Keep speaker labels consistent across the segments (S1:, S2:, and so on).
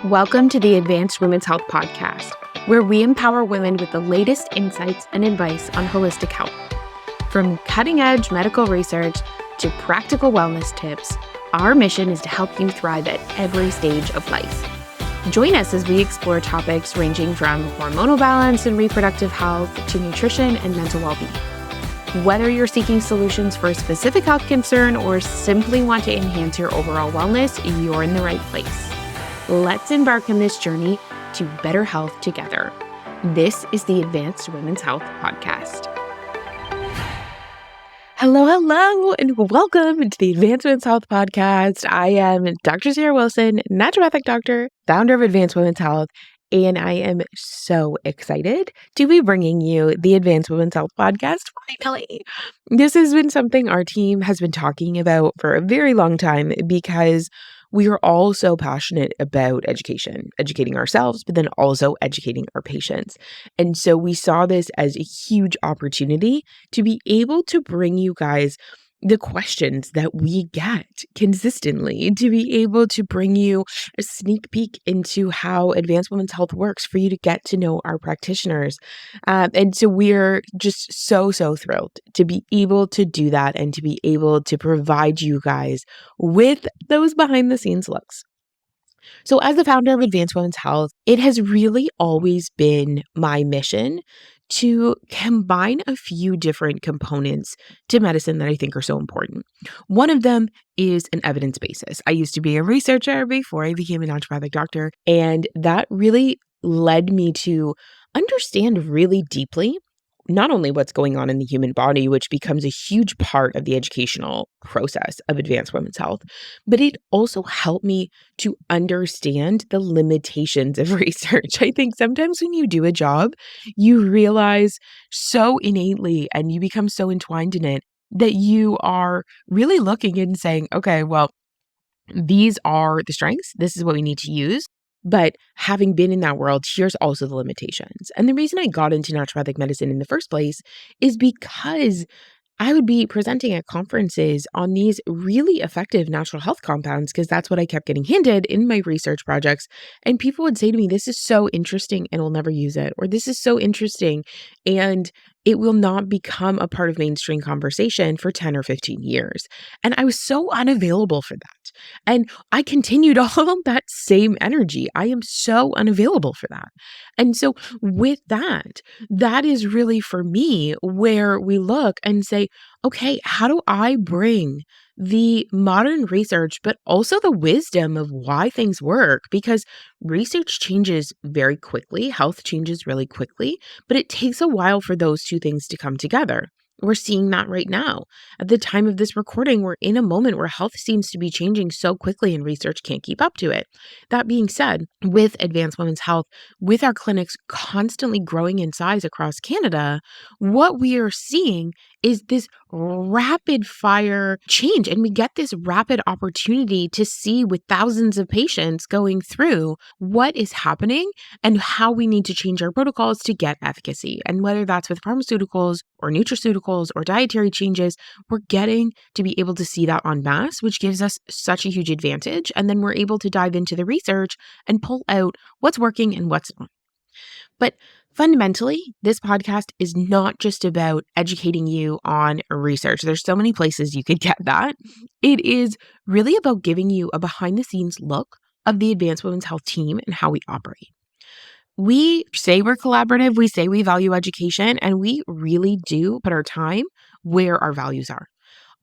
S1: Welcome to the Advanced Women's Health Podcast, where we empower women with the latest insights and advice on holistic health. From cutting-edge medical research to practical wellness tips, our mission is to help you thrive at every stage of life. Join us as we explore topics ranging from hormonal balance and reproductive health to nutrition and mental well-being. Whether you're seeking solutions for a specific health concern or simply want to enhance your overall wellness, you're in the right place. Let's embark on this journey to better health together. This is the Advanced Women's Health Podcast. Hello, and welcome to the Advanced Women's Health Podcast. I am Dr. Sarah Wilson, naturopathic doctor, founder of Advanced Women's Health, and I am so excited to be bringing you the Advanced Women's Health Podcast finally. This has been something our team has been talking about for a very long time because we are all so passionate about education, educating ourselves, but then also educating our patients. And so we saw this as a huge opportunity to be able to bring you guys the questions that we get consistently, to be able to bring you a sneak peek into how Advanced Women's Health works for you to get to know our practitioners. And so we're just so thrilled to be able to do that and to be able to provide you guys with those behind the scenes looks. So as the founder of Advanced Women's Health, it has really always been my mission to combine a few different components to medicine that I think are so important. One of them is an evidence basis. I used to be a researcher before I became a naturopathic doctor, and that really led me to understand really deeply not only what's going on in the human body, which becomes a huge part of the educational process of Advanced Women's Health, but it also helped me to understand the limitations of research. I think sometimes when you do a job, you realize so innately and you become so entwined in it that you are really looking and saying, okay, well, these are the strengths. This is what we need to use. But having been in that world, here's also the limitations. And the reason I got into naturopathic medicine in the first place is because I would be presenting at conferences on these really effective natural health compounds because that's what I kept getting handed in my research projects. And people would say to me, this is so interesting and we'll never use it. Or this is so interesting and it will not become a part of mainstream conversation for 10 or 15 years. And I was so unavailable for that. And I continued all that same energy. I am so unavailable for that. And so with that, that is really for me where we look and say, okay, how do I bring the modern research, but also the wisdom of why things work? Because research changes very quickly, health changes really quickly, but it takes a while for those two things to come together. We're seeing that right now. At the time of this recording, we're in a moment where health seems to be changing so quickly and research can't keep up to it. That being said, with Advanced Women's Health, with our clinics constantly growing in size across Canada, what we are seeing is this rapid fire change. And we get this rapid opportunity to see with thousands of patients going through what is happening and how we need to change our protocols to get efficacy. And whether that's with pharmaceuticals or nutraceuticals or dietary changes, we're getting to be able to see that en masse, which gives us such a huge advantage. And then we're able to dive into the research and pull out what's working and what's not. But fundamentally, this podcast is not just about educating you on research. There's so many places you could get that. It is really about giving you a behind the scenes look of the Advanced Women's Health team and how we operate. We say we're collaborative, we say we value education, and we really do put our time where our values are.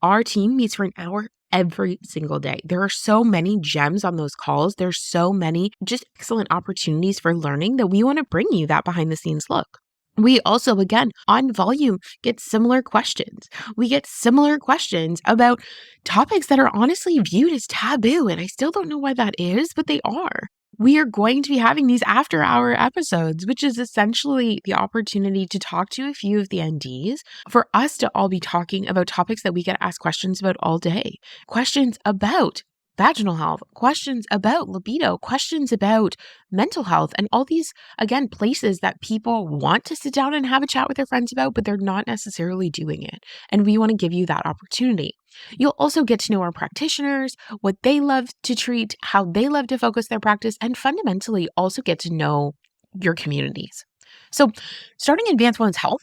S1: Our team meets for an hour every single day. There are so many gems on those calls. There's so many just excellent opportunities for learning that we want to bring you that behind the scenes look. We also, again, on volume, get similar questions. We get similar questions about topics that are honestly viewed as taboo. And I still don't know why that is, but they are. We are going to be having these after-hour episodes, which is essentially the opportunity to talk to a few of the NDs, for us to all be talking about topics that we get asked questions about all day. Questions about vaginal health, questions about libido, questions about mental health, and all these, again, places that people want to sit down and have a chat with their friends about, but they're not necessarily doing it. And we want to give you that opportunity. You'll also get to know our practitioners, what they love to treat, how they love to focus their practice, and fundamentally also get to know your communities. So starting Advanced Women's Health,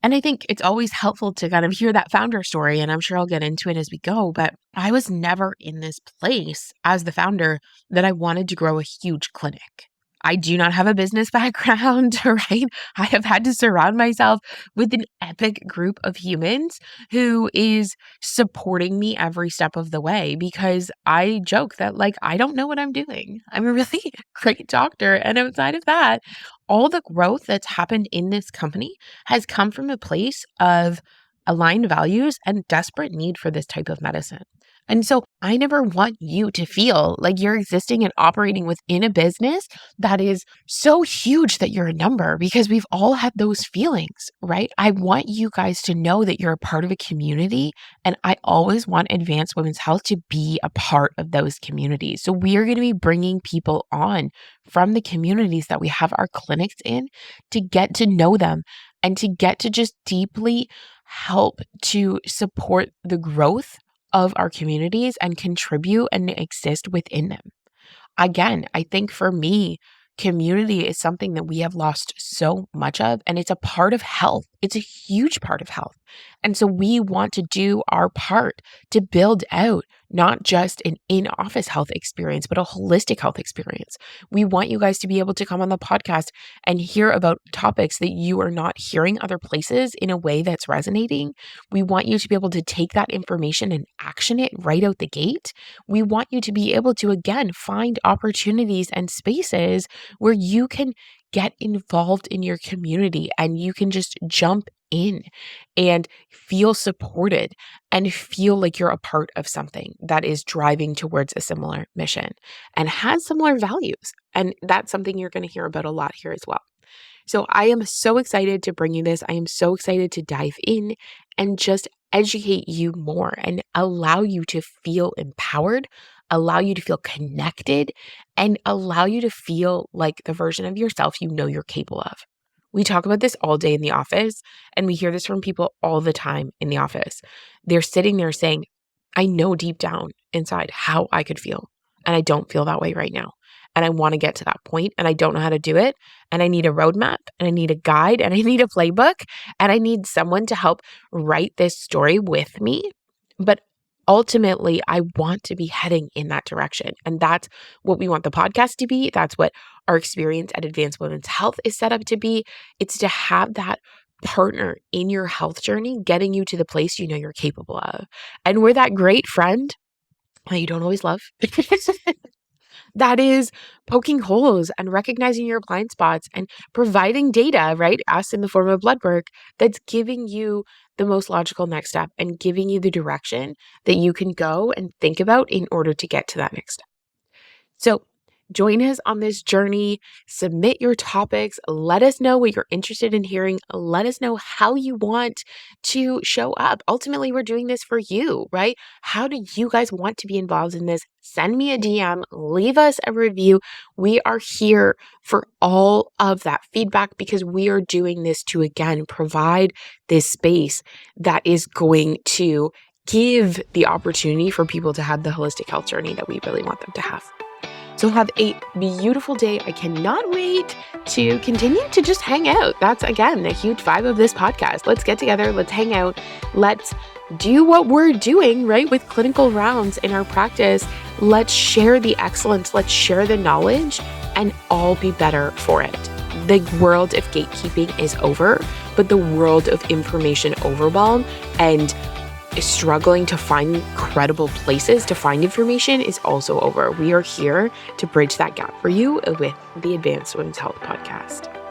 S1: and I think it's always helpful to kind of hear that founder story, and I'm sure I'll get into it as we go, but I was never in this place as the founder that I wanted to grow a huge clinic. I do not have a business background, right? I have had to surround myself with an epic group of humans who is supporting me every step of the way because I joke that I don't know what I'm doing. I'm a really great doctor. And outside of that, all the growth that's happened in this company has come from a place of aligned values and desperate need for this type of medicine. And so I never want you to feel like you're existing and operating within a business that is so huge that you're a number, because we've all had those feelings, right? I want you guys to know that you're a part of a community, and I always want Advanced Women's Health to be a part of those communities. So we are going to be bringing people on from the communities that we have our clinics in to get to know them and to get to just deeply help to support the growth of our communities and contribute and exist within them. Again, I think for me, community is something that we have lost so much of, and it's a part of health. It's a huge part of health. And so we want to do our part to build out not just an in-office health experience, but a holistic health experience. We want you guys to be able to come on the podcast and hear about topics that you are not hearing other places in a way that's resonating. We want you to be able to take that information and action it right out the gate. We want you to be able to, again, find opportunities and spaces where you can get involved in your community and you can just jump in and feel supported and feel like you're a part of something that is driving towards a similar mission and has similar values. And that's something you're going to hear about a lot here as well. So I am so excited to bring you this. I am so excited to dive in and just educate you more and allow you to feel empowered, allow you to feel connected, and allow you to feel like the version of yourself you know you're capable of. We talk about this all day in the office, and we hear this from people all the time in the office. They're sitting there saying, I know deep down inside how I could feel, and I don't feel that way right now. And I want to get to that point, and I don't know how to do it. And I need a roadmap, and I need a guide, and I need a playbook, and I need someone to help write this story with me. But ultimately, I want to be heading in that direction. And that's what we want the podcast to be. That's what our experience at Advanced Women's Health is set up to be. It's to have that partner in your health journey, getting you to the place you know you're capable of. And we're that great friend that you don't always love. That is poking holes and recognizing your blind spots and providing data, right? Us in the form of blood work that's giving you the most logical next step and giving you the direction that you can go and think about in order to get to that next step. So join us on this journey, submit your topics, let us know what you're interested in hearing, let us know how you want to show up. Ultimately, we're doing this for you, right? How do you guys want to be involved in this? Send me a DM, leave us a review. We are here for all of that feedback because we are doing this to, again, provide this space that is going to give the opportunity for people to have the holistic health journey that we really want them to have. So have a beautiful day. I cannot wait to continue to just hang out. That's, again, a huge vibe of this podcast. Let's get together. Let's hang out. Let's do what we're doing, right, with clinical rounds in our practice. Let's share the excellence. Let's share the knowledge and all be better for it. The world of gatekeeping is over, but the world of information overwhelm and struggling to find credible places to find information is also over. We are here to bridge that gap for you with the Advanced Women's Health podcast.